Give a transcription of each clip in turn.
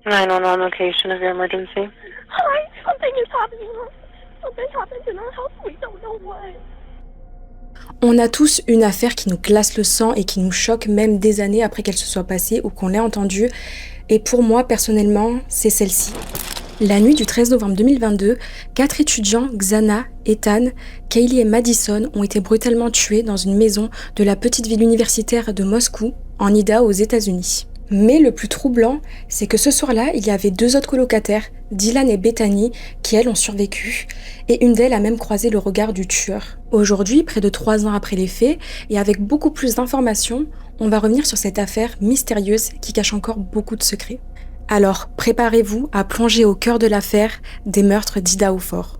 911 location of your emergency. Hi, something is happening. Something happened in our house. We don't know what. On a tous une affaire qui nous glace le sang et qui nous choque même des années après qu'elle se soit passée ou qu'on l'ait entendue. Et pour moi, personnellement, c'est celle-ci. La nuit du 13 novembre 2022, 4 étudiants, Xana, Ethan, Kaylee et Madison, ont été brutalement tués dans une maison de la petite ville universitaire de Moscou, en Idaho, aux États-Unis. Mais le plus troublant, c'est que ce soir-là, il y avait 2 autres colocataires, Dylan et Bethany, qui elles ont survécu, et une d'elles a même croisé le regard du tueur. Aujourd'hui, près de 3 ans après les faits, et avec beaucoup plus d'informations, on va revenir sur cette affaire mystérieuse qui cache encore beaucoup de secrets. Alors, préparez-vous à plonger au cœur de l'affaire des meurtres d'Idaho Fort.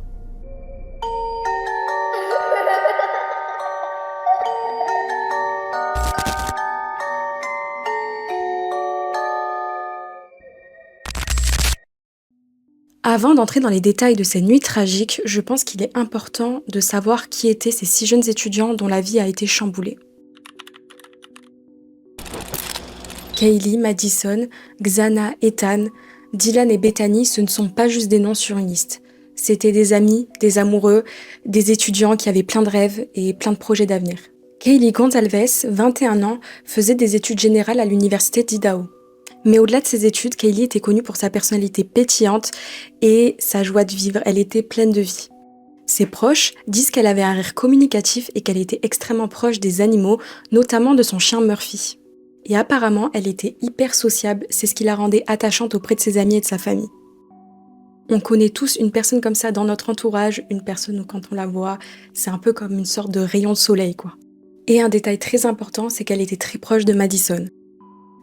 Avant d'entrer dans les détails de ces nuits tragiques, je pense qu'il est important de savoir qui étaient ces 6 jeunes étudiants dont la vie a été chamboulée. Kaylee, Madison, Xana, Ethan, Dylan et Bethany, ce ne sont pas juste des noms sur une liste. C'était des amis, des amoureux, des étudiants qui avaient plein de rêves et plein de projets d'avenir. Kaylee Gonzalez, 21 ans, faisait des études générales à l'université d'Idaho. Mais au-delà de ses études, Kaylee était connue pour sa personnalité pétillante et sa joie de vivre. Elle était pleine de vie. Ses proches disent qu'elle avait un rire communicatif et qu'elle était extrêmement proche des animaux, notamment de son chien Murphy. Et apparemment, elle était hyper sociable, c'est ce qui la rendait attachante auprès de ses amis et de sa famille. On connaît tous une personne comme ça dans notre entourage, une personne où quand on la voit, c'est un peu comme une sorte de rayon de soleil, quoi. Et un détail très important, c'est qu'elle était très proche de Madison.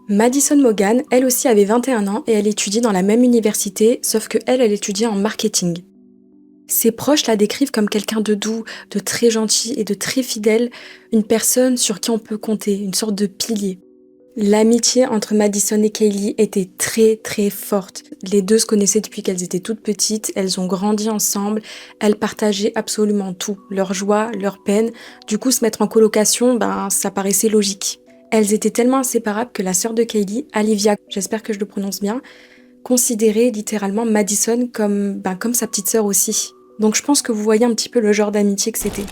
Madison Mogan, elle aussi avait 21 ans et elle étudie dans la même université, sauf que elle étudiait en marketing. Ses proches la décrivent comme quelqu'un de doux, de très gentil et de très fidèle, une personne sur qui on peut compter, une sorte de pilier. L'amitié entre Madison et Kaylee était très très forte. Les deux se connaissaient depuis qu'elles étaient toutes petites, elles ont grandi ensemble, elles partageaient absolument tout, leur joie, leur peine. Du coup, se mettre en colocation, ça paraissait logique. Elles étaient tellement inséparables que la sœur de Kaylee, Olivia, j'espère que je le prononce bien, considérait littéralement Madison comme sa petite sœur aussi. Donc je pense que vous voyez un petit peu le genre d'amitié que c'était.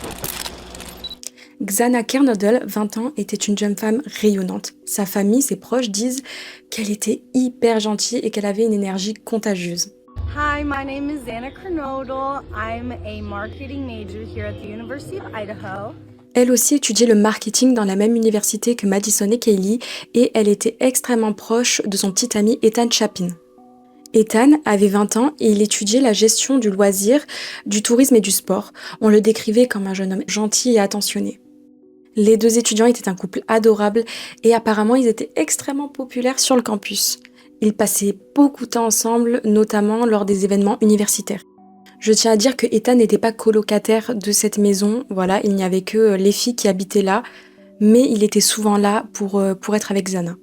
Xana Kernodle, 20 ans, était une jeune femme rayonnante. Sa famille, ses proches disent qu'elle était hyper gentille et qu'elle avait une énergie contagieuse. Hi, my name is Xana Kernodle. I'm a marketing major here at the University of Idaho. Elle aussi étudiait le marketing dans la même université que Madison et Kaylee et elle était extrêmement proche de son petit ami Ethan Chapin. Ethan avait 20 ans et il étudiait la gestion du loisir, du tourisme et du sport. On le décrivait comme un jeune homme gentil et attentionné. Les 2 étudiants étaient un couple adorable et apparemment ils étaient extrêmement populaires sur le campus. Ils passaient beaucoup de temps ensemble, notamment lors des événements universitaires. Je tiens à dire que Ethan n'était pas colocataire de cette maison, voilà, il n'y avait que les filles qui habitaient là, mais il était souvent là pour être avec Xana.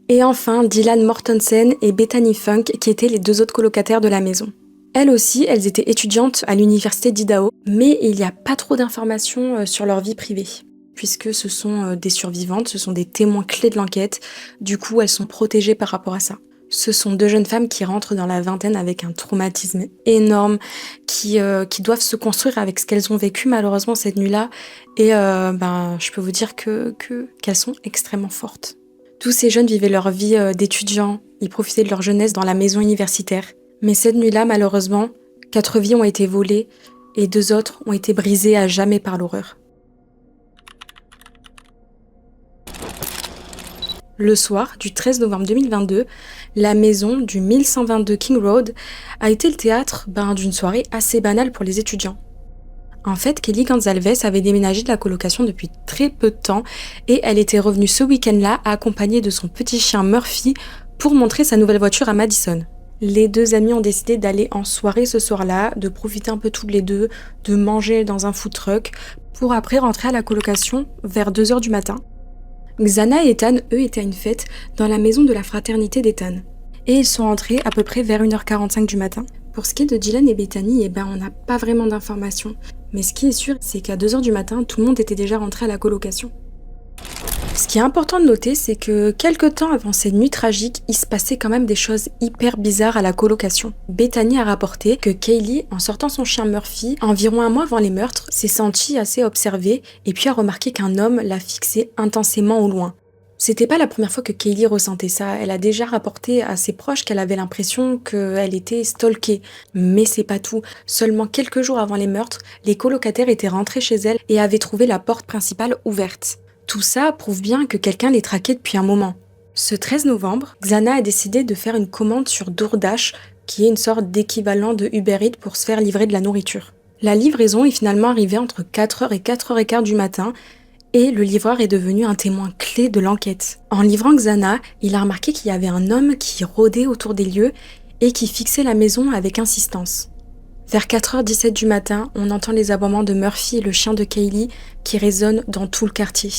Et enfin, Dylan Mortensen et Bethany Funk, qui étaient les 2 autres colocataires de la maison. Elles aussi, elles étaient étudiantes à l'université d'Idaho, mais il n'y a pas trop d'informations sur leur vie privée, puisque ce sont des survivantes, ce sont des témoins clés de l'enquête, du coup elles sont protégées par rapport à ça. Ce sont 2 jeunes femmes qui rentrent dans la vingtaine avec un traumatisme énorme, qui doivent se construire avec ce qu'elles ont vécu malheureusement cette nuit-là, et je peux vous dire qu'elles sont extrêmement fortes. Tous ces jeunes vivaient leur vie d'étudiants, ils profitaient de leur jeunesse dans la maison universitaire. Mais cette nuit-là, malheureusement, 4 vies ont été volées et 2 autres ont été brisées à jamais par l'horreur. Le soir du 13 novembre 2022, la maison du 1122 King Road a été le théâtre d'une soirée assez banale pour les étudiants. En fait, Kaylee Gonzalez avait déménagé de la colocation depuis très peu de temps et elle était revenue ce week-end-là accompagnée de son petit chien Murphy pour montrer sa nouvelle voiture à Madison. Les 2 amies ont décidé d'aller en soirée ce soir-là, de profiter un peu toutes les 2, de manger dans un food truck pour après rentrer à la colocation vers 2h du matin. Xana et Ethan, eux, étaient à une fête dans la maison de la fraternité d'Ethan. Et ils sont entrés à peu près vers 1h45 du matin. Pour ce qui est de Dylan et Bethany, on n'a pas vraiment d'informations. Mais ce qui est sûr, c'est qu'à 2h du matin, tout le monde était déjà rentré à la colocation. Ce qui est important de noter, c'est que quelques temps avant ces nuits tragiques, il se passait quand même des choses hyper bizarres à la colocation. Bethany a rapporté que Kaylee, en sortant son chien Murphy, environ un mois avant les meurtres, s'est sentie assez observée et puis a remarqué qu'un homme la fixait intensément au loin. C'était pas la première fois que Kaylee ressentait ça, elle a déjà rapporté à ses proches qu'elle avait l'impression qu'elle était stalkée. Mais c'est pas tout, seulement quelques jours avant les meurtres, les colocataires étaient rentrés chez elle et avaient trouvé la porte principale ouverte. Tout ça prouve bien que quelqu'un les traquait depuis un moment. Ce 13 novembre, Xana a décidé de faire une commande sur DoorDash, qui est une sorte d'équivalent de Uber Eats pour se faire livrer de la nourriture. La livraison est finalement arrivée entre 4h et 4h15 du matin, et le livreur est devenu un témoin clé de l'enquête. En livrant Xana, il a remarqué qu'il y avait un homme qui rôdait autour des lieux et qui fixait la maison avec insistance. Vers 4h17 du matin, on entend les aboiements de Murphy et le chien de Kaylee qui résonnent dans tout le quartier.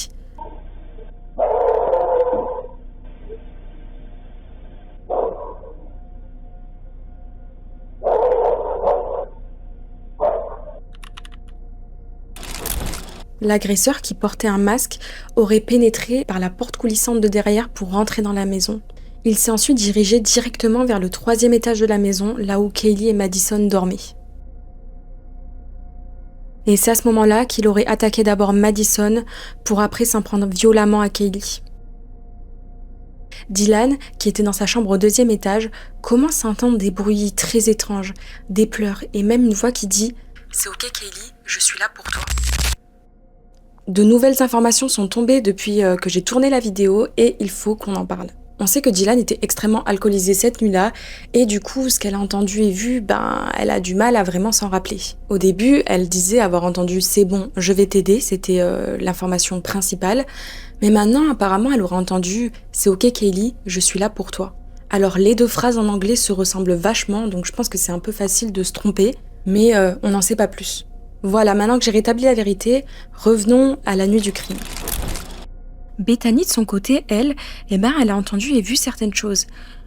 L'agresseur, qui portait un masque, aurait pénétré par la porte coulissante de derrière pour rentrer dans la maison. Il s'est ensuite dirigé directement vers le 3e étage de la maison, là où Kaylee et Madison dormaient. Et c'est à ce moment-là qu'il aurait attaqué d'abord Madison pour après s'en prendre violemment à Kaylee. Dylan, qui était dans sa chambre au 2e étage, commence à entendre des bruits très étranges, des pleurs et même une voix qui dit « C'est ok Kaylee, je suis là pour toi ». De nouvelles informations sont tombées depuis que j'ai tourné la vidéo et il faut qu'on en parle. On sait que Dylan était extrêmement alcoolisée cette nuit-là et du coup, ce qu'elle a entendu et vu, elle a du mal à vraiment s'en rappeler. Au début, elle disait avoir entendu « c'est bon, je vais t'aider », c'était l'information principale. Mais maintenant, apparemment, elle aurait entendu « c'est ok Kaylee, je suis là pour toi ». Alors les deux phrases en anglais se ressemblent vachement, donc je pense que c'est un peu facile de se tromper, mais on n'en sait pas plus. Voilà, maintenant que j'ai rétabli la vérité, revenons à la nuit du crime. Bethany, de son côté, elle a entendu et vu certaines choses.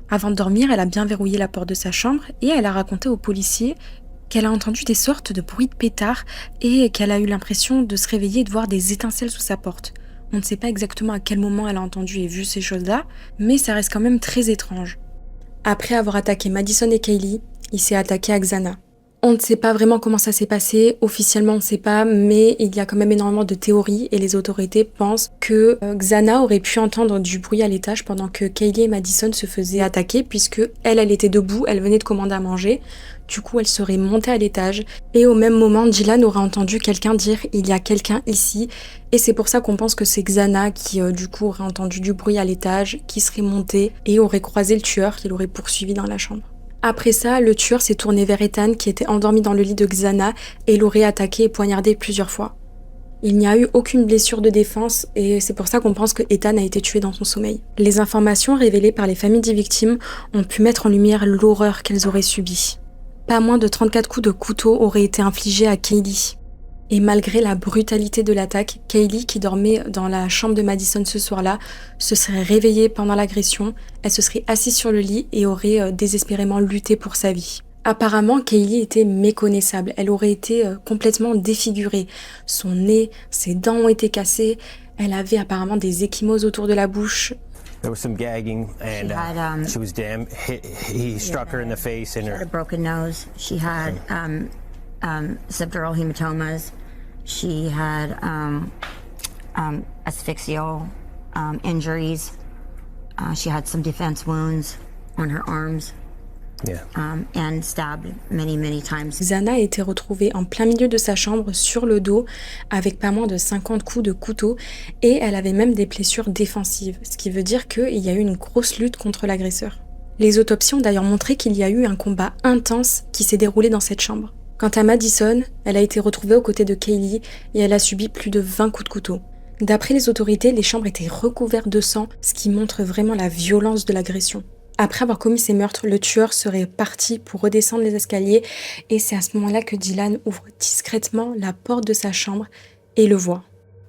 Avant de dormir, elle a bien verrouillé la porte de sa chambre et elle a raconté aux policiers qu'elle a entendu des sortes de bruits de pétards et qu'elle a eu l'impression de se réveiller et de voir des étincelles sous sa porte. On ne sait pas exactement à quel moment elle a entendu et vu ces choses-là, mais ça reste quand même très étrange. Après avoir attaqué Madison et Kaylee, il s'est attaqué à Xana. On ne sait pas vraiment comment ça s'est passé, officiellement on ne sait pas, mais il y a quand même énormément de théories et les autorités pensent que Xana aurait pu entendre du bruit à l'étage pendant que Kaylee et Madison se faisaient attaquer puisque elle était debout, elle venait de commander à manger, du coup elle serait montée à l'étage et au même moment Dylan aurait entendu quelqu'un dire « il y a quelqu'un ici » et c'est pour ça qu'on pense que c'est Xana qui du coup aurait entendu du bruit à l'étage, qui serait montée et aurait croisé le tueur qui l'aurait poursuivi dans la chambre. Après ça, le tueur s'est tourné vers Ethan qui était endormi dans le lit de Xana et l'aurait attaqué et poignardé plusieurs fois. Il n'y a eu aucune blessure de défense et c'est pour ça qu'on pense que Ethan a été tué dans son sommeil. Les informations révélées par les familles des victimes ont pu mettre en lumière l'horreur qu'elles auraient subie. Pas moins de 34 coups de couteau auraient été infligés à Kaylee. Et malgré la brutalité de l'attaque, Kaylee, qui dormait dans la chambre de Madison ce soir-là, se serait réveillée pendant l'agression, elle se serait assise sur le lit et aurait désespérément lutté pour sa vie. Apparemment, Kaylee était méconnaissable, elle aurait été complètement défigurée. Son nez, ses dents ont été cassées, elle avait apparemment des ecchymoses autour de la bouche. There was some gagging and she was damn. He struck her in the face and She had a broken nose. She had subdural hematomas. She had asphyxial injuries. She had some defense wounds on her arms. Yeah. And stabbed many times. Xana a été retrouvée en plein milieu de sa chambre, sur le dos, avec pas moins de 50 coups de couteau, et elle avait même des blessures défensives, ce qui veut dire qu'il y a eu une grosse lutte contre l'agresseur. Les autopsies ont d'ailleurs montré qu'il y a eu un combat intense qui s'est déroulé dans cette chambre. Quant à Madison, elle a été retrouvée aux côtés de Kaylee et elle a subi plus de 20 coups de couteau. D'après les autorités, les chambres étaient recouvertes de sang, ce qui montre vraiment la violence de l'agression. Après avoir commis ces meurtres, le tueur serait parti pour redescendre les escaliers et c'est à ce moment-là que Dylan ouvre discrètement la porte de sa chambre et le voit.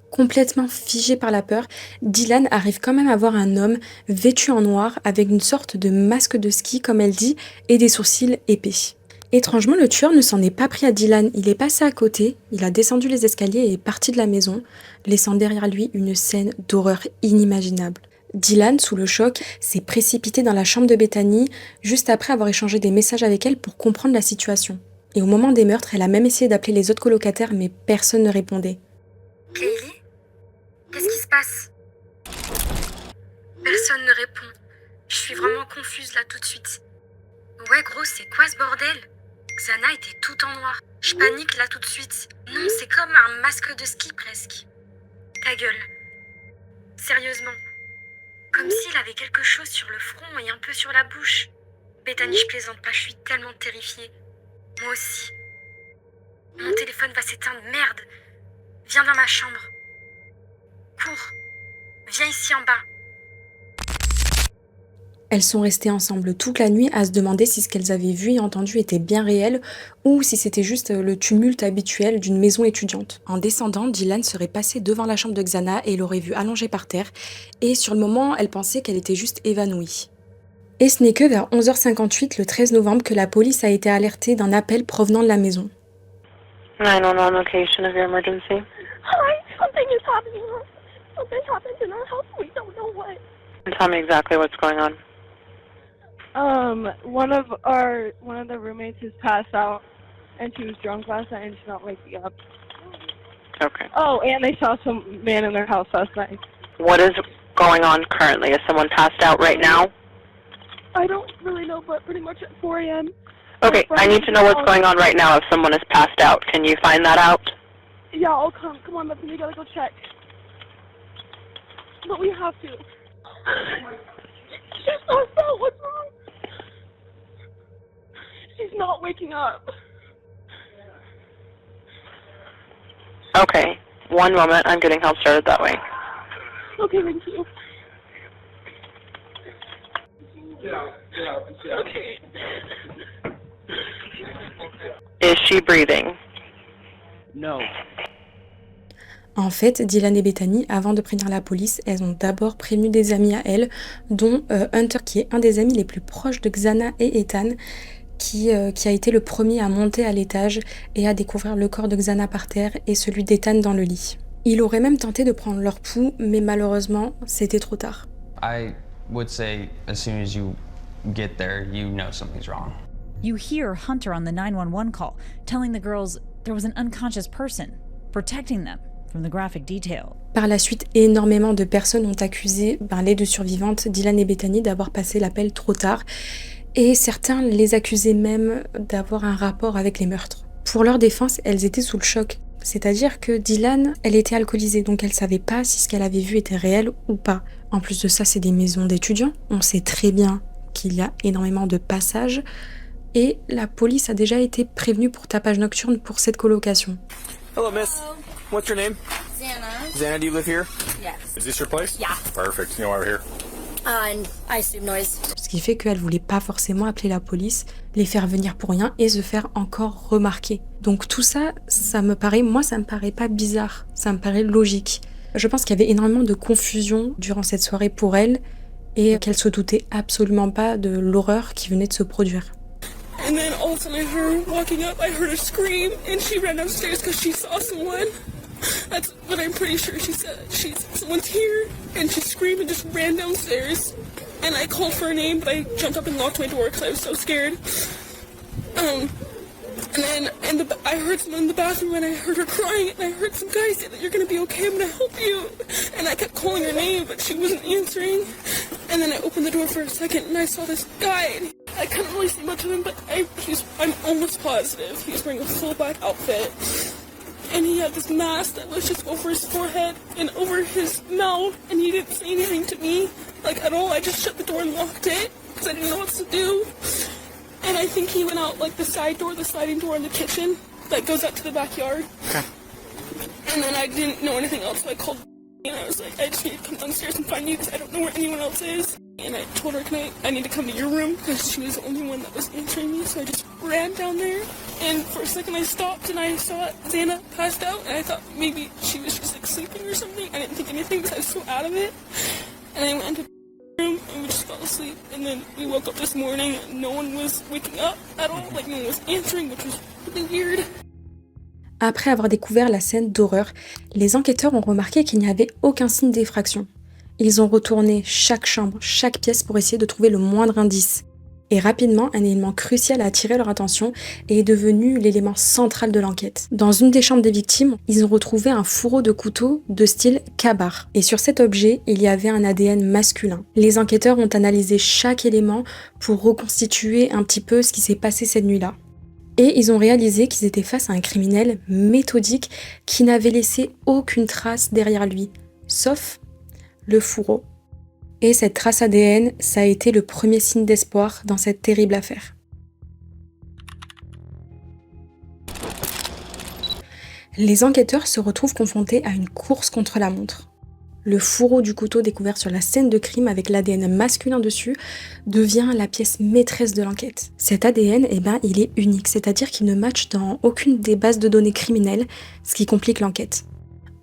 Complètement figé par la peur, Dylan arrive quand même à voir un homme vêtu en noir avec une sorte de masque de ski comme elle dit et des sourcils épais. Étrangement, le tueur ne s'en est pas pris à Dylan, il est passé à côté, il a descendu les escaliers et est parti de la maison, laissant derrière lui une scène d'horreur inimaginable. Dylan, sous le choc, s'est précipité dans la chambre de Bethany juste après avoir échangé des messages avec elle pour comprendre la situation. Et au moment des meurtres, elle a même essayé d'appeler les autres colocataires, mais personne ne répondait. Kaylee? Qu'est-ce qui se passe? Personne ne répond. Je suis vraiment confuse là tout de suite. Ouais gros, c'est quoi ce bordel? Xana était tout en noir. Je panique là tout de suite. Non, c'est comme un masque de ski presque. Ta gueule. Sérieusement. Comme s'il avait quelque chose sur le front et un peu sur la bouche. Bethany, je plaisante pas, je suis tellement terrifiée. Moi aussi. Mon téléphone va s'éteindre, merde. Viens dans ma chambre. Cours. Viens ici en bas. Elles sont restées ensemble toute la nuit à se demander si ce qu'elles avaient vu et entendu était bien réel ou si c'était juste le tumulte habituel d'une maison étudiante. En descendant, Dylan serait passé devant la chambre de Xana et l'aurait vue allongée par terre et sur le moment, elle pensait qu'elle était juste évanouie. Et ce n'est que vers 11h58 le 13 novembre que la police a été alertée d'un appel provenant de la maison. 911 location of your emergency. Hi, something is happening. Something happened in our house. We don't know what. Tell me exactly what's going on. One of the roommates has passed out, and she was drunk last night, and she's not waking up. Okay. Oh, and they saw some man in their house last night. What is going on currently? Is someone passed out right now? I don't really know, but pretty much at 4 a.m. Okay, I need to know what's going on right now if someone is passed out. Can you find that out? Yeah, I'll come. Come on, Bethany, we gotta go check. But we have to. She's passed out. What's wrong? She's not waking up. Okay, one moment. I'm getting help started that way. Okay, thank you. Okay. Is she breathing? No. En fait, Dylan et Bethany, avant de prévenir la police, elles ont d'abord prévenu des amis à elles, dont Hunter, qui est un des amis les plus proches de Xana et Ethan, qui a été le premier à monter à l'étage et à découvrir le corps de Xana par terre et celui d'Ethan dans le lit. Il aurait même tenté de prendre leur pouls, mais malheureusement, c'était trop tard. I would say as soon as you get there, you know something's wrong. You hear Hunter on the 911 call, telling the girls there was an unconscious person, protecting them from the graphic detail. Par la suite, énormément de personnes ont accusé les deux survivantes, Dylan et Bethany, d'avoir passé l'appel trop tard, et certains les accusaient même d'avoir un rapport avec les meurtres. Pour leur défense, elles étaient sous le choc. C'est-à-dire que Dylan, elle était alcoolisée, donc elle savait pas si ce qu'elle avait vu était réel ou pas. En plus de ça, c'est des maisons d'étudiants. On sait très bien qu'il y a énormément de passages. Et la police a déjà été prévenue pour tapage nocturne pour cette colocation. Hello, miss. What's your name? Xana. Xana, do you live here? Yes. Is this your place? Yeah. Perfect. You know why we're here. And I assume noise. Ce qui fait qu'elle voulait pas forcément appeler la police, les faire venir pour rien et se faire encore remarquer. Donc tout ça, ça me paraît pas bizarre, ça me paraît logique. Je pense qu'il y avait énormément de confusion durant cette soirée pour elle et qu'elle se doutait absolument pas de l'horreur qui venait de se produire. And then all of a sudden I heard her walking up, I heard her scream, and she ran downstairs because she saw someone. That's what I'm pretty sure she said. Someone's here, and she screamed and just ran downstairs. And I called for her name, but I jumped up and locked my door because I was so scared. And then I heard someone in the bathroom, and I heard her crying, and I heard some guy say that you're gonna be okay, I'm gonna help you. And I kept calling her name, but she wasn't answering. And then I opened the door for a second, and I saw this guy. And I couldn't really see much of him, but I'm almost positive he was wearing a full black outfit. And he had this mask that was just over his forehead and over his mouth, and he didn't say anything to me, like at all. I just shut the door and locked it, because I didn't know what to do. And I think he went out like the side door, the sliding door in the kitchen that goes out to the backyard. Okay. And then I didn't know anything else, so I called and I was like, I just need to come downstairs and find you because I don't know where anyone else is. And I told her, I need to come to your room because she was the only one that was answering me. So I just ran down there. And for a second I stopped and I saw Xana passed out. And I thought maybe she was just like sleeping or something. I didn't think anything because I was so out of it. And I went into room and we just fell asleep. And then we woke up this morning and no one was waking up at all. Like no one was answering, which was really weird. Après avoir découvert la scène d'horreur, les enquêteurs ont remarqué qu'il n'y avait aucun signe d'effraction. Ils ont retourné chaque chambre, chaque pièce pour essayer de trouver le moindre indice. Et rapidement, un élément crucial a attiré leur attention et est devenu l'élément central de l'enquête. Dans une des chambres des victimes, ils ont retrouvé un fourreau de couteau de style Ka-Bar. Et sur cet objet, il y avait un ADN masculin. Les enquêteurs ont analysé chaque élément pour reconstituer un petit peu ce qui s'est passé cette nuit-là. Et ils ont réalisé qu'ils étaient face à un criminel méthodique qui n'avait laissé aucune trace derrière lui, sauf le fourreau. Et cette trace ADN, ça a été le premier signe d'espoir dans cette terrible affaire. Les enquêteurs se retrouvent confrontés à une course contre la montre. Le fourreau du couteau découvert sur la scène de crime avec l'ADN masculin dessus devient la pièce maîtresse de l'enquête. Cet ADN, il est unique, c'est-à-dire qu'il ne matche dans aucune des bases de données criminelles, ce qui complique l'enquête.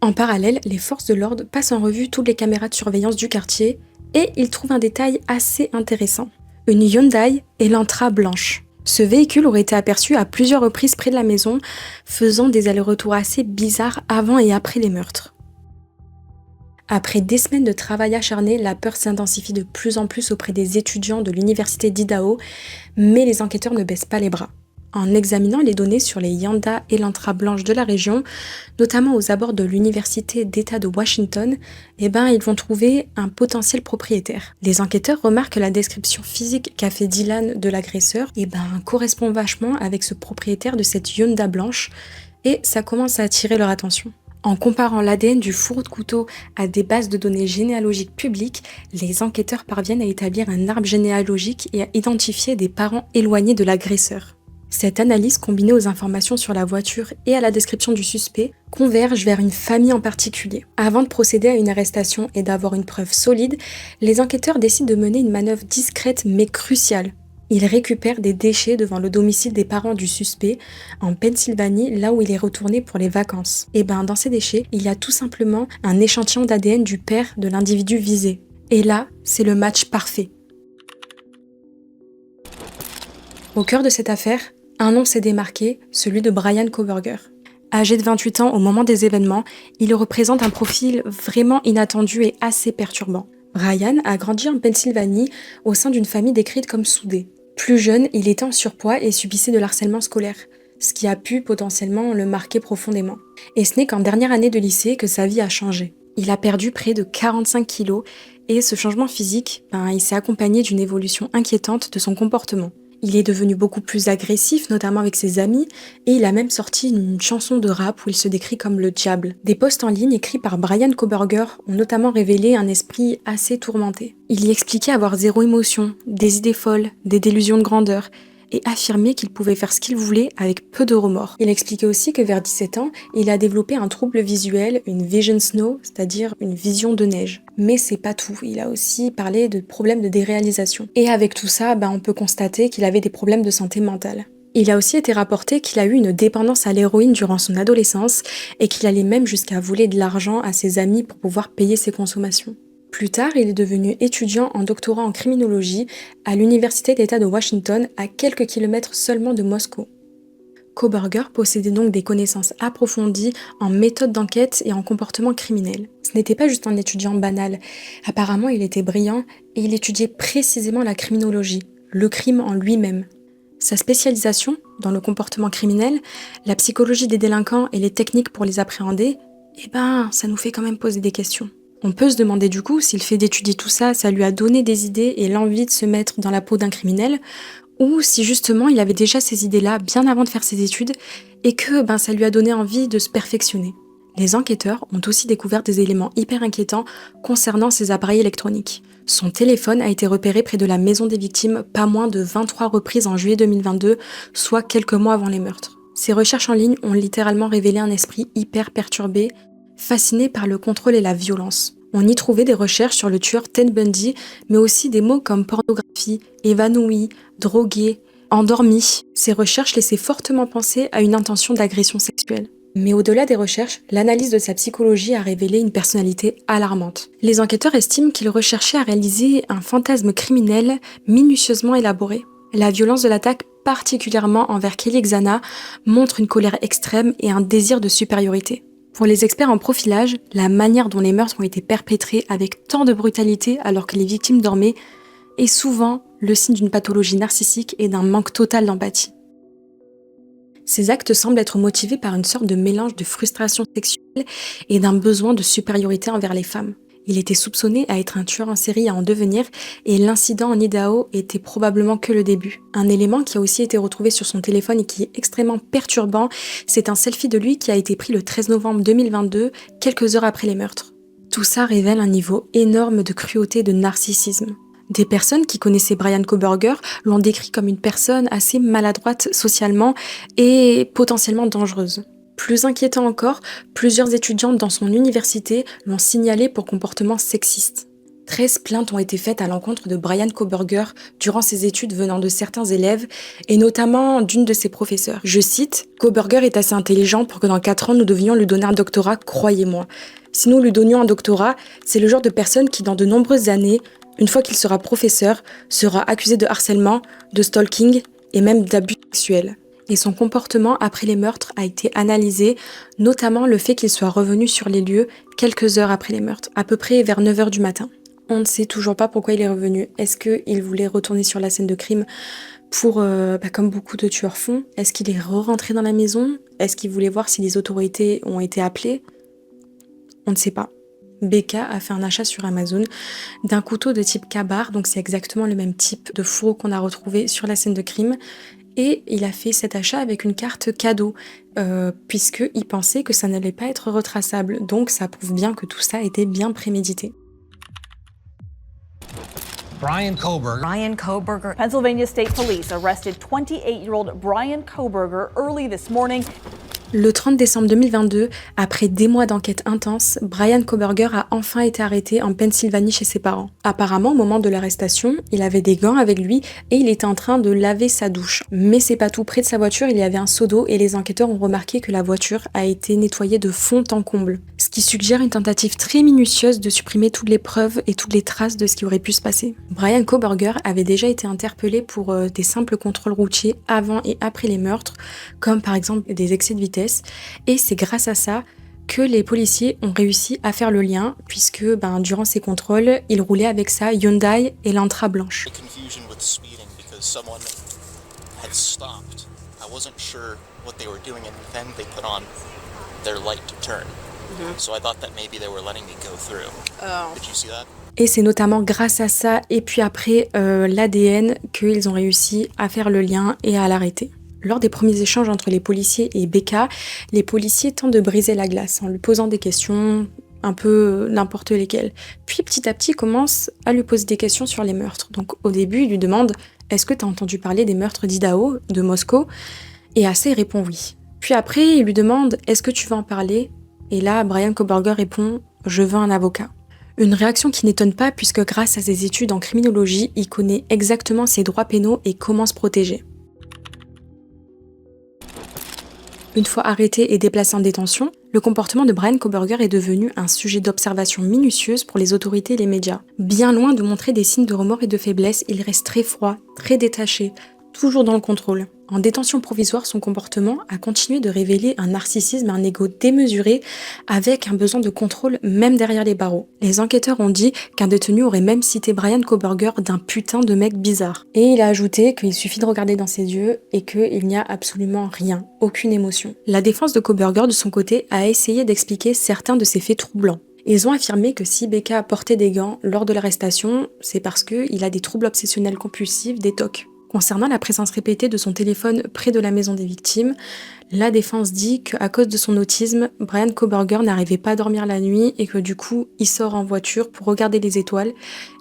En parallèle, les forces de l'ordre passent en revue toutes les caméras de surveillance du quartier et ils trouvent un détail assez intéressant. Une Hyundai Elantra blanche. Ce véhicule aurait été aperçu à plusieurs reprises près de la maison, faisant des allers-retours assez bizarres avant et après les meurtres. Après des semaines de travail acharné, la peur s'intensifie de plus en plus auprès des étudiants de l'université d'Idaho, mais les enquêteurs ne baissent pas les bras. En examinant les données sur les Hyundai Elantra blanches de la région, notamment aux abords de l'université d'État de Washington, ils vont trouver un potentiel propriétaire. Les enquêteurs remarquent que la description physique qu'a fait Dylan de l'agresseur correspond vachement avec ce propriétaire de cette Hyundai blanche, et ça commence à attirer leur attention. En comparant l'ADN du fourreau de couteau à des bases de données généalogiques publiques, les enquêteurs parviennent à établir un arbre généalogique et à identifier des parents éloignés de l'agresseur. Cette analyse, combinée aux informations sur la voiture et à la description du suspect, converge vers une famille en particulier. Avant de procéder à une arrestation et d'avoir une preuve solide, les enquêteurs décident de mener une manœuvre discrète mais cruciale. Ils récupèrent des déchets devant le domicile des parents du suspect, en Pennsylvanie, là où il est retourné pour les vacances. Dans ces déchets, il y a tout simplement un échantillon d'ADN du père de l'individu visé. Et là, c'est le match parfait. Au cœur de cette affaire, un nom s'est démarqué, celui de Bryan Kohberger. Âgé de 28 ans au moment des événements, il représente un profil vraiment inattendu et assez perturbant. Bryan a grandi en Pennsylvanie au sein d'une famille décrite comme soudée. Plus jeune, il était en surpoids et subissait de l'harcèlement scolaire, ce qui a pu potentiellement le marquer profondément. Et ce n'est qu'en dernière année de lycée que sa vie a changé. Il a perdu près de 45 kilos et ce changement physique, il s'est accompagné d'une évolution inquiétante de son comportement. Il est devenu beaucoup plus agressif, notamment avec ses amis, et il a même sorti une chanson de rap où il se décrit comme le diable. Des posts en ligne écrits par Bryan Kohberger ont notamment révélé un esprit assez tourmenté. Il y expliquait avoir zéro émotion, des idées folles, des délusions de grandeur, et affirmait qu'il pouvait faire ce qu'il voulait avec peu de remords. Il expliquait aussi que vers 17 ans, il a développé un trouble visuel, une vision snow, c'est-à-dire une vision de neige. Mais c'est pas tout, il a aussi parlé de problèmes de déréalisation. Et avec tout ça, on peut constater qu'il avait des problèmes de santé mentale. Il a aussi été rapporté qu'il a eu une dépendance à l'héroïne durant son adolescence et qu'il allait même jusqu'à voler de l'argent à ses amis pour pouvoir payer ses consommations. Plus tard, il est devenu étudiant en doctorat en criminologie à l'université d'État de Washington, à quelques kilomètres seulement de Moscou. Kohberger possédait donc des connaissances approfondies en méthode d'enquête et en comportement criminel. Ce n'était pas juste un étudiant banal. Apparemment, il était brillant et il étudiait précisément la criminologie, le crime en lui-même. Sa spécialisation dans le comportement criminel, la psychologie des délinquants et les techniques pour les appréhender, ça nous fait quand même poser des questions. On peut se demander du coup si le fait d'étudier tout ça, ça lui a donné des idées et l'envie de se mettre dans la peau d'un criminel, ou si justement il avait déjà ces idées-là bien avant de faire ses études et que ça lui a donné envie de se perfectionner. Les enquêteurs ont aussi découvert des éléments hyper inquiétants concernant ses appareils électroniques. Son téléphone a été repéré près de la maison des victimes pas moins de 23 reprises en juillet 2022, soit quelques mois avant les meurtres. Ces recherches en ligne ont littéralement révélé un esprit hyper perturbé, fasciné par le contrôle et la violence. On y trouvait des recherches sur le tueur Ted Bundy, mais aussi des mots comme pornographie, évanoui, drogué, endormi. Ces recherches laissaient fortement penser à une intention d'agression sexuelle. Mais au-delà des recherches, l'analyse de sa psychologie a révélé une personnalité alarmante. Les enquêteurs estiment qu'il recherchait à réaliser un fantasme criminel minutieusement élaboré. La violence de l'attaque, particulièrement envers Kelly et Xana, montre une colère extrême et un désir de supériorité. Pour les experts en profilage, la manière dont les meurtres ont été perpétrés avec tant de brutalité alors que les victimes dormaient est souvent le signe d'une pathologie narcissique et d'un manque total d'empathie. Ces actes semblent être motivés par une sorte de mélange de frustration sexuelle et d'un besoin de supériorité envers les femmes. Il était soupçonné à être un tueur en série à en devenir et l'incident en Idaho était probablement que le début. Un élément qui a aussi été retrouvé sur son téléphone et qui est extrêmement perturbant, c'est un selfie de lui qui a été pris le 13 novembre 2022, quelques heures après les meurtres. Tout ça révèle un niveau énorme de cruauté et de narcissisme. Des personnes qui connaissaient Bryan Kohberger l'ont décrit comme une personne assez maladroite socialement et potentiellement dangereuse. Plus inquiétant encore, plusieurs étudiantes dans son université l'ont signalé pour comportement sexiste. 13 plaintes ont été faites à l'encontre de Bryan Kohberger durant ses études venant de certains élèves et notamment d'une de ses professeurs. Je cite, « Kohberger est assez intelligent pour que dans 4 ans nous devions lui donner un doctorat, croyez-moi. Si nous lui donnions un doctorat, c'est le genre de personne qui dans de nombreuses années, une fois qu'il sera professeur, sera accusé de harcèlement, de stalking et même d'abus sexuels. » Et son comportement après les meurtres a été analysé, notamment le fait qu'il soit revenu sur les lieux quelques heures après les meurtres, à peu près vers 9h du matin. On ne sait toujours pas pourquoi il est revenu. Est-ce qu'il voulait retourner sur la scène de crime pour, comme beaucoup de tueurs font? Est-ce qu'il est re-rentré dans la maison? Est-ce qu'il voulait voir si les autorités ont été appelées? On ne sait pas. Becca a fait un achat sur Amazon d'un couteau de type Ka-Bar, donc c'est exactement le même type de fourreau qu'on a retrouvé sur la scène de crime. Et il a fait cet achat avec une carte cadeau, puisqu'il pensait que ça n'allait pas être retraçable. Donc ça prouve bien que tout ça était bien prémédité. Bryan Kohberger. Pennsylvania State Police arrested 28-year-old Bryan Kohberger early this morning. Le 30 décembre 2022, après des mois d'enquête intense, Bryan Kohberger a enfin été arrêté en Pennsylvanie chez ses parents. Apparemment, au moment de l'arrestation, il avait des gants avec lui et il était en train de laver sa douche. Mais c'est pas tout, près de sa voiture, il y avait un seau d'eau et les enquêteurs ont remarqué que la voiture a été nettoyée de fond en comble. Ce qui suggère une tentative très minutieuse de supprimer toutes les preuves et toutes les traces de ce qui aurait pu se passer. Bryan Kohberger avait déjà été interpellé pour des simples contrôles routiers avant et après les meurtres, comme par exemple des excès de vitesse. Et c'est grâce à ça que les policiers ont réussi à faire le lien, puisque durant ces contrôles, il roulait avec sa Hyundai Elantra blanche. Et c'est notamment grâce à ça, et puis après l'ADN, qu'ils ont réussi à faire le lien et à l'arrêter. Lors des premiers échanges entre les policiers et Becca, les policiers tentent de briser la glace en lui posant des questions, un peu n'importe lesquelles. Puis petit à petit, ils commencent à lui poser des questions sur les meurtres. Donc au début, il lui demande « Est-ce que tu as entendu parler des meurtres d'Idaho, de Moscou ?» Et à ça, il répond oui. Puis après, il lui demande « Est-ce que tu veux en parler ?» Et là, Bryan Kohberger répond « Je veux un avocat ». Une réaction qui n'étonne pas puisque grâce à ses études en criminologie, il connaît exactement ses droits pénaux et comment se protéger. Une fois arrêté et déplacé en détention, le comportement de Bryan Kohberger est devenu un sujet d'observation minutieuse pour les autorités et les médias. Bien loin de montrer des signes de remords et de faiblesse, il reste très froid, très détaché, toujours dans le contrôle. En détention provisoire, son comportement a continué de révéler un narcissisme et un ego démesuré avec un besoin de contrôle même derrière les barreaux. Les enquêteurs ont dit qu'un détenu aurait même cité Bryan Kohberger d'un putain de mec bizarre. Et il a ajouté qu'il suffit de regarder dans ses yeux et qu'il n'y a absolument rien, aucune émotion. La défense de Kohberger, de son côté, a essayé d'expliquer certains de ces faits troublants. Ils ont affirmé que si Becca portait des gants lors de l'arrestation, c'est parce qu'il a des troubles obsessionnels compulsifs, des TOC. Concernant la présence répétée de son téléphone près de la maison des victimes, la défense dit qu'à cause de son autisme, Bryan Kohberger n'arrivait pas à dormir la nuit et que du coup, il sort en voiture pour regarder les étoiles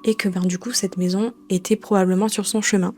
et que du coup, cette maison était probablement sur son chemin.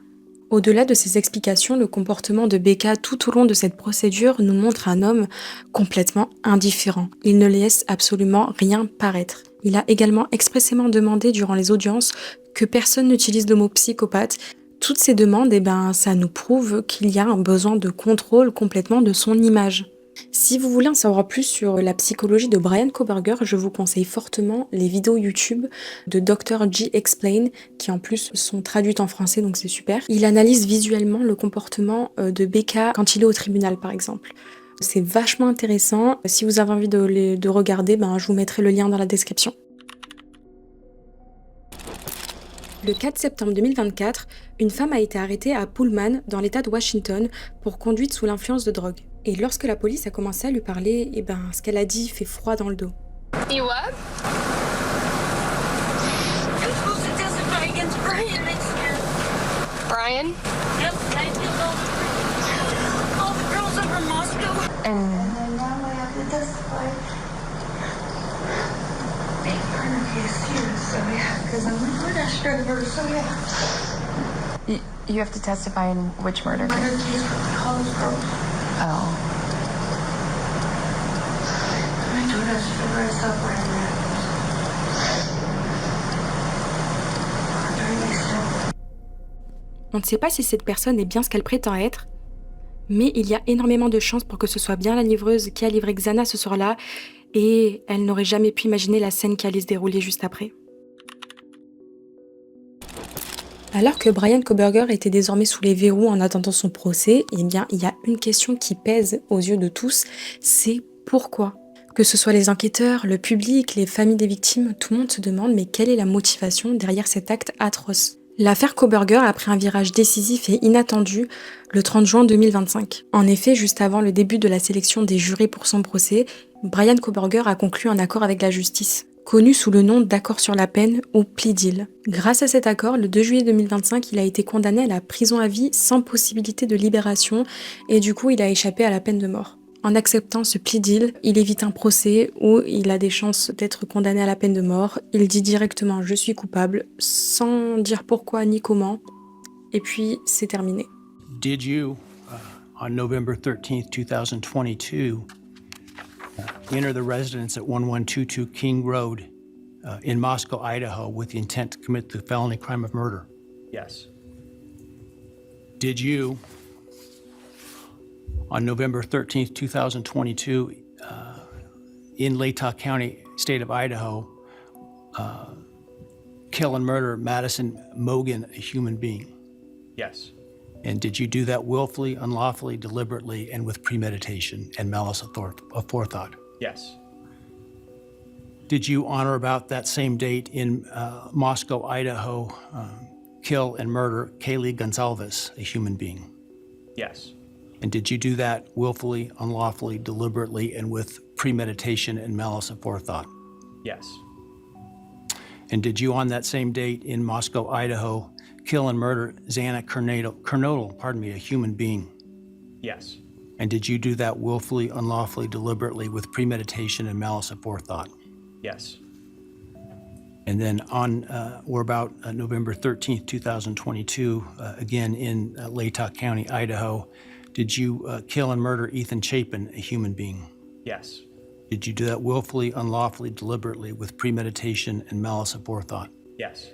Au-delà de ces explications, le comportement de Becca tout au long de cette procédure nous montre un homme complètement indifférent. Il ne laisse absolument rien paraître. Il a également expressément demandé durant les audiences que personne n'utilise le mot psychopathe. Toutes ces demandes, ça nous prouve qu'il y a un besoin de contrôle complètement de son image. Si vous voulez en savoir plus sur la psychologie de Bryan Kohberger, je vous conseille fortement les vidéos YouTube de Dr. G Explain, qui en plus sont traduites en français, donc c'est super. Il analyse visuellement le comportement de Becca quand il est au tribunal, par exemple. C'est vachement intéressant. Si vous avez envie de regarder, je vous mettrai le lien dans la description. Le 4 septembre 2024, une femme a été arrêtée à Pullman, dans l'État de Washington, pour conduite sous l'influence de drogue. Et lorsque la police a commencé à lui parler, ce qu'elle a dit fait froid dans le dos. You what? I'm supposed to testify against Brian next year. Brian? Yep, I killed all the girls over Moscow. And now I have to testify. Make Turner case here, so yeah, because I'm a DoorDash driver, so yeah. You have to testify in which murder case? Murder case for the college girls. Oh. My DoorDash driver is up right now. On ne sait pas si cette personne est bien ce qu'elle prétend être, mais il y a énormément de chances pour que ce soit bien la livreuse qui a livré Xana ce soir-là, et elle n'aurait jamais pu imaginer la scène qui allait se dérouler juste après. Alors que Bryan Kohberger était désormais sous les verrous en attendant son procès, il y a une question qui pèse aux yeux de tous, c'est pourquoi ? Que ce soit les enquêteurs, le public, les familles des victimes, tout le monde se demande mais quelle est la motivation derrière cet acte atroce ? L'affaire Kohberger a pris un virage décisif et inattendu le 30 juin 2025. En effet, juste avant le début de la sélection des jurés pour son procès, Bryan Kohberger a conclu un accord avec la justice, connu sous le nom d'accord sur la peine ou plea deal. Grâce à cet accord, le 2 juillet 2025, il a été condamné à la prison à vie sans possibilité de libération et du coup, il a échappé à la peine de mort. En acceptant ce plea deal, il évite un procès où il a des chances d'être condamné à la peine de mort. Il dit directement « je suis coupable » sans dire pourquoi ni comment. Et puis, c'est terminé. Did you, on November 13th, 2022, enter the residence at 1122 King Road in Moscow, Idaho, with the intent to commit the felony crime of murder? Yes. Did you, on November 13th, 2022, in Latah County, state of Idaho, kill and murder Madison Mogan, a human being? Yes. And did you do that willfully, unlawfully, deliberately, and with premeditation and malice of forethought? Yes. Did you, on or about that same date in Moscow, Idaho, kill and murder Kaylee Gonzalez, a human being? Yes. And did you do that willfully, unlawfully, deliberately, and with premeditation and malice of forethought? Yes. And did you, on that same date in Moscow, Idaho, kill and murder Xana Kernodle, a human being? Yes. And did you do that willfully, unlawfully, deliberately, with premeditation and malice of forethought? Yes. And then on or about November 13th, 2022, again in Latah County, Idaho, did you kill and murder Ethan Chapin, a human being? Yes. Did you do that willfully, unlawfully, deliberately, with premeditation and malice of forethought? Yes.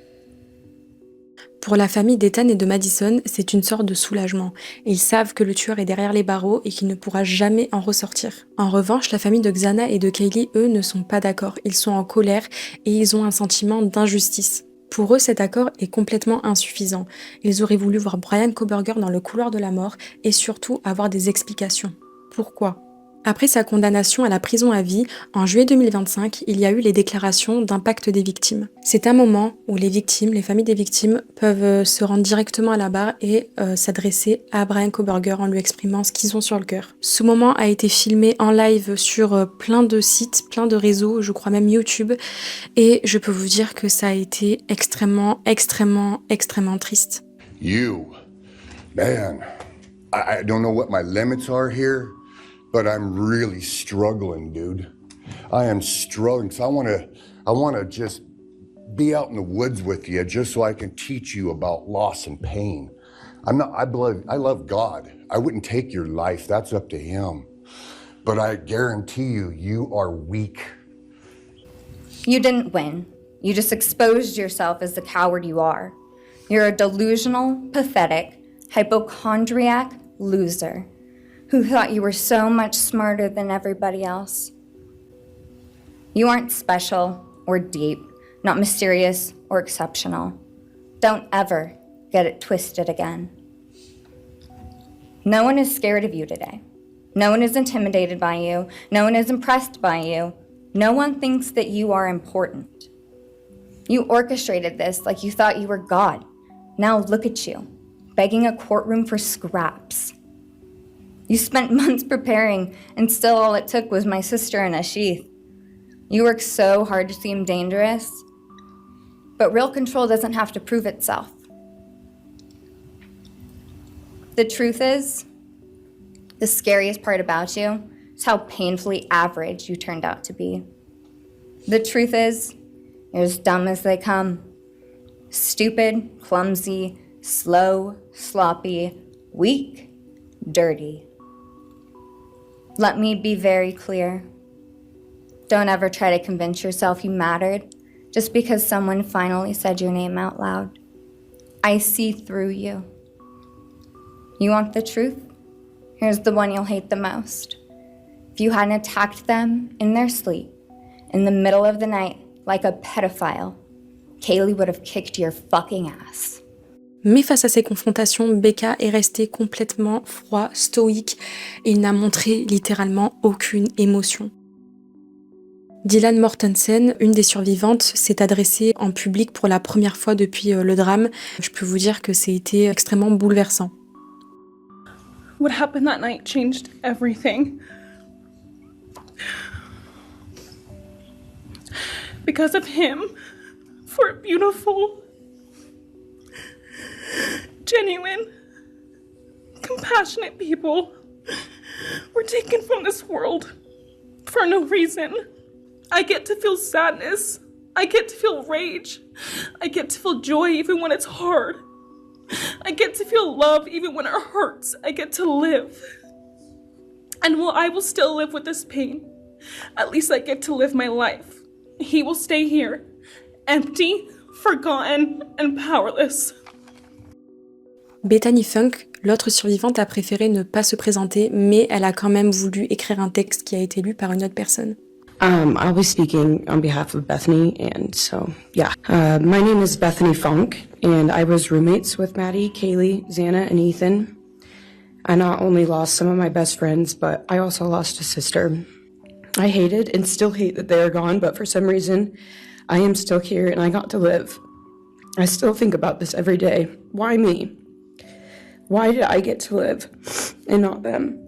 Pour la famille d'Ethan et de Madison, c'est une sorte de soulagement. Ils savent que le tueur est derrière les barreaux et qu'il ne pourra jamais en ressortir. En revanche, la famille de Xana et de Kaylee, eux, ne sont pas d'accord. Ils sont en colère et ils ont un sentiment d'injustice. Pour eux, cet accord est complètement insuffisant. Ils auraient voulu voir Bryan Kohberger dans le couloir de la mort et surtout avoir des explications. Pourquoi ? Après sa condamnation à la prison à vie, en juillet 2025, il y a eu les déclarations d'impact des victimes. C'est un moment où les victimes, les familles des victimes, peuvent se rendre directement à la barre et s'adresser à Bryan Kohberger en lui exprimant ce qu'ils ont sur le cœur. Ce moment a été filmé en live sur plein de sites, plein de réseaux, je crois même YouTube, et je peux vous dire que ça a été extrêmement triste. You, man, I don't know what my limits are here. But I'm really struggling, dude. I am struggling. So I wanna just be out in the woods with you just so I can teach you about loss and pain. I love God. I wouldn't take your life. That's up to Him. But I guarantee you, you are weak. You didn't win. You just exposed yourself as the coward you are. You're a delusional, pathetic, hypochondriac loser. who thought you were so much smarter than everybody else. You aren't special or deep, not mysterious or exceptional. Don't ever get it twisted again. No one is scared of you today. No one is intimidated by you. No one is impressed by you. No one thinks that you are important. You orchestrated this like you thought you were God. Now look at you, begging a courtroom for scraps. You spent months preparing, and still all it took was my sister in a sheath. You work so hard to seem dangerous, but real control doesn't have to prove itself. The truth is, the scariest part about you is how painfully average you turned out to be. The truth is, you're as dumb as they come. Stupid, clumsy, slow, sloppy, weak, dirty. Let me be very clear. Don't ever try to convince yourself you mattered just because someone finally said your name out loud. I see through you. You want the truth? Here's the one you'll hate the most. If you hadn't attacked them in their sleep, in the middle of the night, like a pedophile, Kaylee would have kicked your fucking ass. Mais face à ces confrontations, Becca est resté complètement froid, stoïque, et il n'a montré littéralement aucune émotion. Dylan Mortensen, une des survivantes, s'est adressée en public pour la première fois depuis le drame. Je peux vous dire que c'était extrêmement bouleversant. What happened that night changed everything. Because of him, 4 beautiful, genuine, compassionate people were taken from this world for no reason. I get to feel sadness. I get to feel rage. I get to feel joy even when it's hard. I get to feel love even when it hurts. I get to live. And while I will still live with this pain, at least I get to live my life. He will stay here, empty, forgotten, and powerless. Bethany Funk, l'autre survivante, a préféré ne pas se présenter, mais elle a quand même voulu écrire un texte qui a été lu par une autre personne. I'll be speaking on behalf of Bethany, and so, yeah. My name is Bethany Funk, and I was roommates with Maddie, Kaylee, Xana, and Ethan. I not only lost some of my best friends, but I also lost a sister. I hated and still hate that they are gone, but for some reason, I am still here and I got to live. I still think about this every day. Why me? Why did I get to live and not them?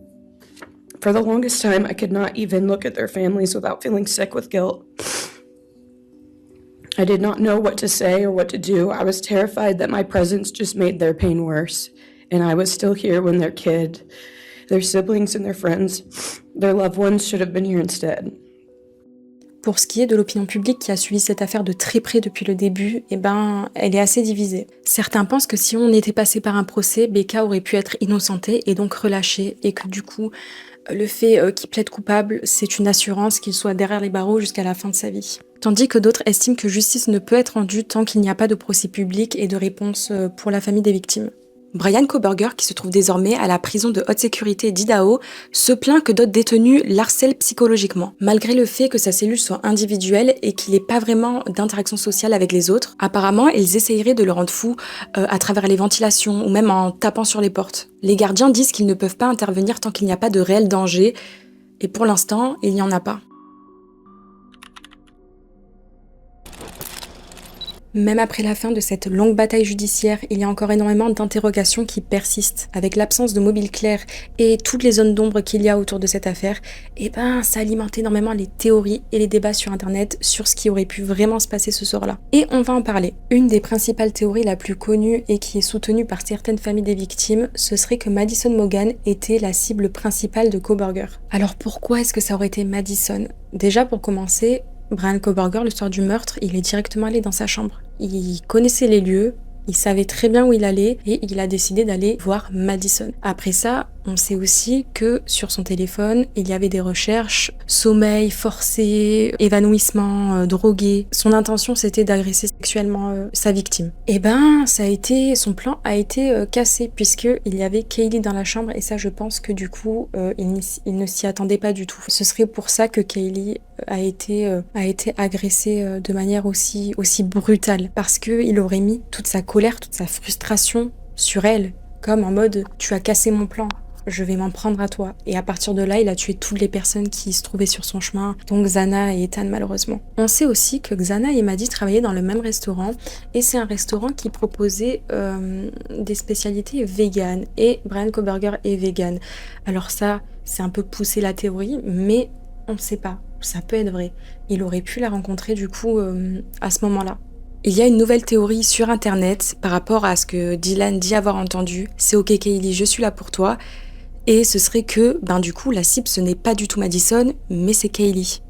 For the longest time, I could not even look at their families without feeling sick with guilt. I did not know what to say or what to do. I was terrified that my presence just made their pain worse. And I was still here when their kid, their siblings and their friends, their loved ones should have been here instead. Pour ce qui est de l'opinion publique qui a suivi cette affaire de très près depuis le début, elle est assez divisée. Certains pensent que si on était passé par un procès, Becca aurait pu être innocentée et donc relâchée, et que du coup, le fait qu'il plaide coupable, c'est une assurance qu'il soit derrière les barreaux jusqu'à la fin de sa vie. Tandis que d'autres estiment que justice ne peut être rendue tant qu'il n'y a pas de procès public et de réponse pour la famille des victimes. Brian Kohberger, qui se trouve désormais à la prison de haute sécurité d'Idaho, se plaint que d'autres détenus l'harcèlent psychologiquement. Malgré le fait que sa cellule soit individuelle et qu'il n'ait pas vraiment d'interaction sociale avec les autres, apparemment, ils essayeraient de le rendre fou à travers les ventilations ou même en tapant sur les portes. Les gardiens disent qu'ils ne peuvent pas intervenir tant qu'il n'y a pas de réel danger, et pour l'instant, il n'y en a pas. Même après la fin de cette longue bataille judiciaire, il y a encore énormément d'interrogations qui persistent. Avec l'absence de mobile clair et toutes les zones d'ombre qu'il y a autour de cette affaire, ça alimente énormément les théories et les débats sur internet sur ce qui aurait pu vraiment se passer ce soir-là. Et on va en parler. Une des principales théories la plus connue et qui est soutenue par certaines familles des victimes, ce serait que Madison Mogan était la cible principale de Kohberger. Alors pourquoi est-ce que ça aurait été Madison ? Déjà pour commencer, Brian Kohberger, le soir du meurtre, il est directement allé dans sa chambre. Il connaissait les lieux, il savait très bien où il allait et il a décidé d'aller voir Madison. Après ça, On sait aussi que sur son téléphone, il y avait des recherches sommeil forcé, évanouissement, drogué. Son intention, c'était d'agresser sexuellement sa victime. Et ben, son plan a été cassé puisque il y avait Kaylee dans la chambre et ça, je pense que du coup, il ne s'y attendait pas du tout. Ce serait pour ça que Kaylee a été agressée de manière aussi brutale parce que il aurait mis toute sa colère, toute sa frustration sur elle, comme en mode tu as cassé mon plan. Je vais m'en prendre à toi. Et à partir de là, il a tué toutes les personnes qui se trouvaient sur son chemin, donc Xana et Ethan malheureusement. On sait aussi que Xana et Maddie travaillaient dans le même restaurant, et c'est un restaurant qui proposait des spécialités véganes, et Bryan Kohberger est vegan. Alors ça, c'est un peu pousser la théorie, mais on ne sait pas, ça peut être vrai. Il aurait pu la rencontrer du coup à ce moment-là. Il y a une nouvelle théorie sur internet par rapport à ce que Dylan dit avoir entendu. C'est ok Kaylee, je suis là pour toi. Et ce serait que, du coup, la cible, ce n'est pas du tout Madison, mais c'est Kaylee.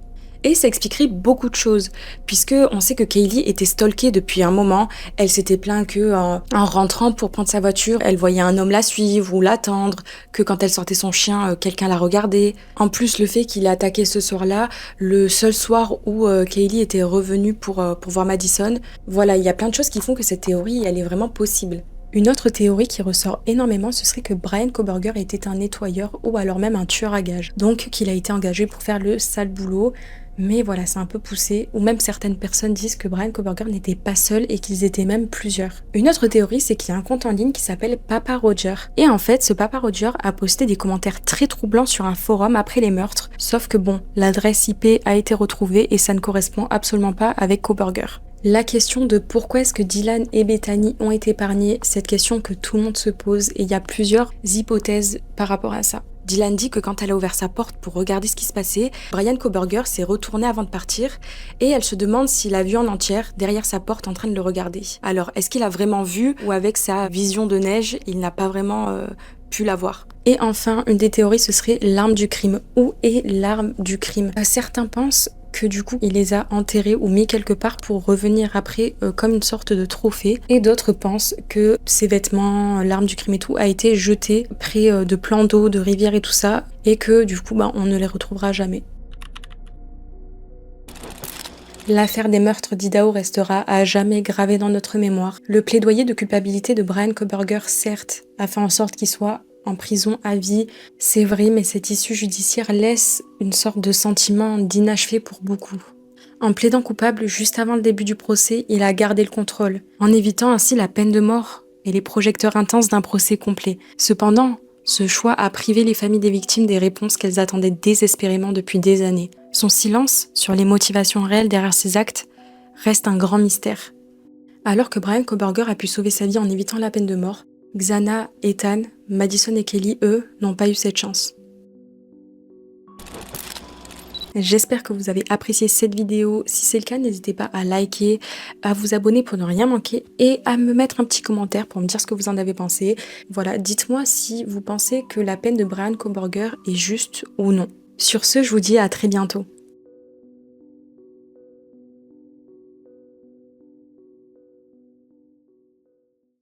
Et ça expliquerait beaucoup de choses, puisque on sait que Kaylee était stalkée depuis un moment. Elle s'était plainte que en rentrant pour prendre sa voiture, elle voyait un homme la suivre ou l'attendre, que quand elle sortait son chien, quelqu'un la regardait. En plus, le fait qu'il ait attaqué ce soir-là, le seul soir où Kaylee était revenue pour voir Madison. Voilà, il y a plein de choses qui font que cette théorie, elle est vraiment possible. Une autre théorie qui ressort énormément, ce serait que Bryan Kohberger était un nettoyeur ou alors même un tueur à gages. Donc qu'il a été engagé pour faire le sale boulot. Mais voilà, c'est un peu poussé. Ou même certaines personnes disent que Bryan Kohberger n'était pas seul et qu'ils étaient même plusieurs. Une autre théorie, c'est qu'il y a un compte en ligne qui s'appelle Papa Roger. Et en fait, ce Papa Roger a posté des commentaires très troublants sur un forum après les meurtres. Sauf que bon, l'adresse IP a été retrouvée et ça ne correspond absolument pas avec Kohberger. La question de pourquoi est-ce que Dylan et Bethany ont été épargnés, cette question que tout le monde se pose et il y a plusieurs hypothèses par rapport à ça. Dylan dit que quand elle a ouvert sa porte pour regarder ce qui se passait, Bryan Kohberger s'est retourné avant de partir et elle se demande s'il a vu en entière derrière sa porte en train de le regarder. Alors, est-ce qu'il a vraiment vu ou avec sa vision de neige, il n'a pas vraiment pu la voir? Et enfin, une des théories, ce serait l'arme du crime. Où est l'arme du crime? Certains pensent que du coup il les a enterrés ou mis quelque part pour revenir après comme une sorte de trophée, et d'autres pensent que ses vêtements, l'arme du crime et tout a été jeté près de plans d'eau, de rivières et tout ça, et que du coup on ne les retrouvera jamais. L'affaire des meurtres d'Idaho restera à jamais gravée dans notre mémoire. Le plaidoyer de culpabilité de Bryan Kohberger, certes, a fait en sorte qu'il soit en prison à vie, c'est vrai, mais cette issue judiciaire laisse une sorte de sentiment d'inachevé pour beaucoup. En plaidant coupable juste avant le début du procès, il a gardé le contrôle, en évitant ainsi la peine de mort et les projecteurs intenses d'un procès complet. Cependant, ce choix a privé les familles des victimes des réponses qu'elles attendaient désespérément depuis des années. Son silence sur les motivations réelles derrière ses actes reste un grand mystère. Alors que Bryan Kohberger a pu sauver sa vie en évitant la peine de mort, Xana, Ethan, Madison et Kaylee, eux, n'ont pas eu cette chance. J'espère que vous avez apprécié cette vidéo. Si c'est le cas, n'hésitez pas à liker, à vous abonner pour ne rien manquer et à me mettre un petit commentaire pour me dire ce que vous en avez pensé. Voilà, dites-moi si vous pensez que la peine de Bryan Kohberger est juste ou non. Sur ce, je vous dis à très bientôt.